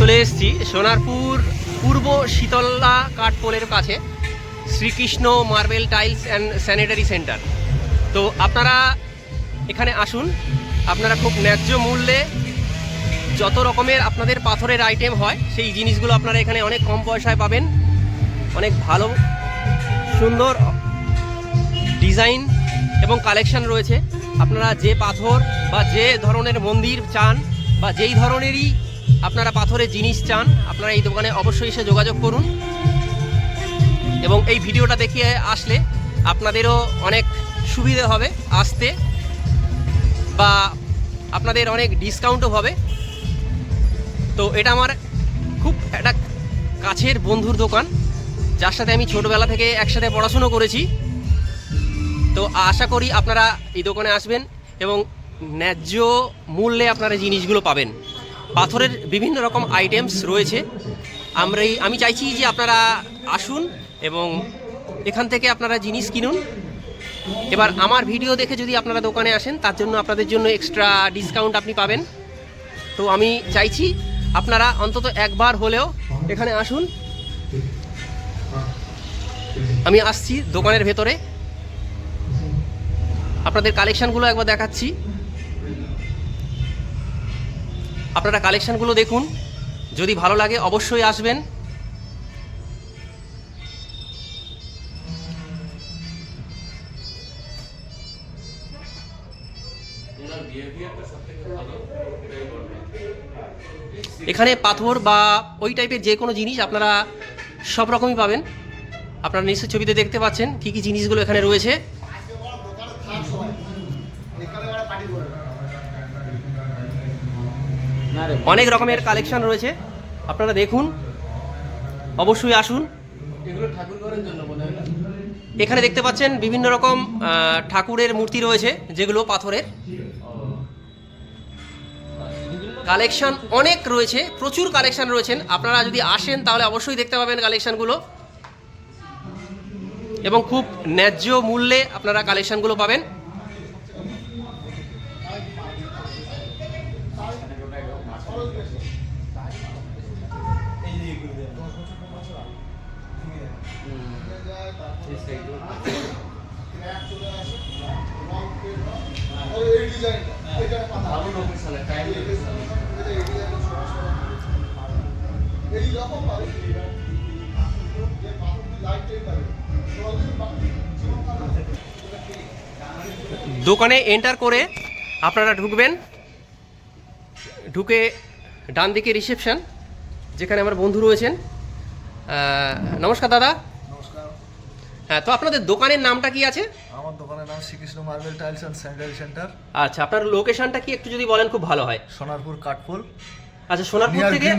চলে এসেছি সোনারপুর পূর্ব শীতলা কাঠপোলের কাছে Srikrishna marble tiles and sanitary centre. তো আপনারা এখানে আসুন, আপনারা খুব ন্যায্য মূল্যে যত রকমের আপনাদের পাথরের আইটেম হয় সেই জিনিসগুলো আপনারা এখানে অনেক কম পয়সায় পাবেন। অনেক ভালো সুন্দর ডিজাইন এবং কালেকশন রয়েছে। আপনারা যে পাথর বা যে ধরনের মন্দির চান বা যেই ধরনেরই আপনারা পাথরের জিনিস চান, আপনারা এই দোকানে অবশ্যই এসে যোগাযোগ করুন। এবং এই ভিডিওটা দেখিয়ে আসলে আপনাদেরও অনেক সুবিধে হবে আসতে, বা আপনাদের অনেক ডিসকাউন্টও হবে। তো এটা আমার খুব একটা কাছের বন্ধুর দোকান, যার সাথে আমি ছোটোবেলা থেকে একসাথে পড়াশুনো করেছি। তো আশা করি আপনারা এই দোকানে আসবেন এবং ন্যায্য মূল্যে আপনারা জিনিসগুলো পাবেন। পাথরের বিভিন্ন রকম আইটেমস রয়েছে। আমি চাইছি যে আপনারা আসুন এবং এখান থেকে আপনারা জিনিস কিনুন। এবার আমার ভিডিও দেখে যদি আপনারা দোকানে আসেন, তার জন্য আপনাদের জন্য এক্সট্রা ডিসকাউন্ট আপনি পাবেন। তো আমি চাইছি আপনারা অন্তত একবার হলেও এখানে আসুন। আমি আসছি দোকানের ভেতরে, আপনাদের কালেকশানগুলো একবার দেখাচ্ছি। আপনারা কালেকশানগুলো দেখুন, যদি ভালো লাগে অবশ্যই আসবেন। এখানে পাথর বা ওই টাইপের যে কোনো জিনিস আপনারা সব রকমই পাবেন। আপনারা নিশ্চয়ই ছবিতে দেখতে পাচ্ছেন কী কী জিনিসগুলো এখানে রয়েছে। অনেক রকমের কালেকশন রয়েছে, আপনারা দেখুন, অবশ্যই আসুন। এখানে দেখতে পাচ্ছেন বিভিন্ন রকম ঠাকুরের মূর্তি রয়েছে, যেগুলো পাথরের। কালেকশন অনেক রয়েছে, প্রচুর কালেকশন রয়েছেন। আপনারা যদি আসেন তাহলে অবশ্যই দেখতে পাবেন কালেকশনগুলো, এবং খুব ন্যায্য মূল্যে আপনারা কালেকশনগুলো পাবেন। দোকানে এন্টার করে আপনারা ঢুকবেন, ঢুকে ডান দিকে রিসেপশন, যেখানে আমার বন্ধু রয়েছেন। নমস্কার দাদা। নমস্কার। হ্যাঁ, তো আপনাদের দোকানের নামটা কি আছে? আমার দোকানের নাম Srikrishna marble tiles and sanitary centre. আচ্ছা, আপনার লোকেশনটা কি একটু যদি বলেন খুব ভালো হয়। সোনারপুর কাঠপোল। আচ্ছা, সোনারপুর থেকে।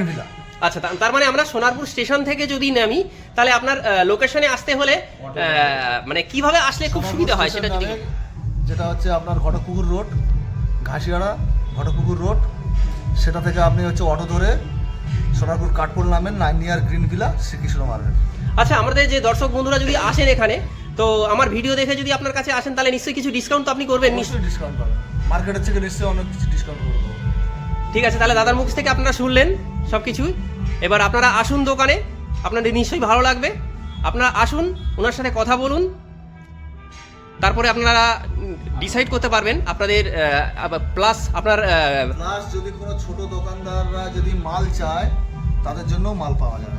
আচ্ছা, তার মানে আমরা সোনারপুর স্টেশন থেকে যদি নামি, তাহলে আপনার লোকেশনে আসতে হলে মানে কিভাবে আসলে খুব সুবিধা হয় সেটা যদি। যেটা হচ্ছে আপনার ঘটকপুকুর রোড, ঘাসিয়াড়া ঘটকপুকুর রোড, সেটা থেকে আপনি হচ্ছে অটো ধরে সোনারপুর কাঠপোল নামেন, 9 ইয়ার গ্রিন ভিলা, শ্রীকৃষ্ণ মার্বেল। আচ্ছা, আমাদের যে দর্শক বন্ধুরা যদি আসেন এখানে, তো আমার ভিডিও দেখে যদি আপনার কাছে আসেন, তাহলে নিশ্চয়ই কিছু ডিসকাউন্ট তো আপনি করবেন। নিশ্চয়ই ডিসকাউন্ট পাবেন, মার্কেটের থেকে নিশ্চয়ই অনেক কিছু ডিসকাউন্ট করবো। ঠিক আছে, তাহলে দাদার মুখ থেকে আপনারা শুনলেন সব কিছুই। এবার আপনারা আসুন দোকানে, আপনাদের নিশ্চয়ই ভালো লাগবে। আপনারা আসুন, ওনার সাথে কথা বলুন, তারপরে আপনারা ডিসাইড করতে পারবেন আপনাদের প্লাস যদি কোনো ছোট দোকানদাররা যদি মাল চায়, তাদের জন্য মাল পাওয়া যাবে।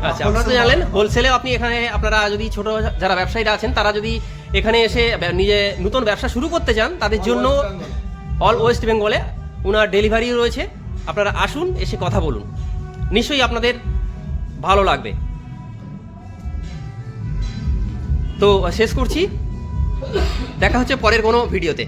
আচ্ছা, আপনারা তো জানলেন হোলসেলে আপনি এখানে, আপনারা যদি ছোট যারা ব্যবসায়ীরা আছেন, তারা যদি এখানে এসে নিজে নতুন ব্যবসা শুরু করতে চান, তাদের জন্য অল ওয়েস্ট বেঙ্গলে ওনার ডেলিভারি রয়েছে। আপনারা আসুন, এসে কথা বলুন, নিশ্চয়ই আপনাদের ভালো লাগবে। তো শেষ করছি, দেখা হচ্ছে পরের কোনো ভিডিওতে।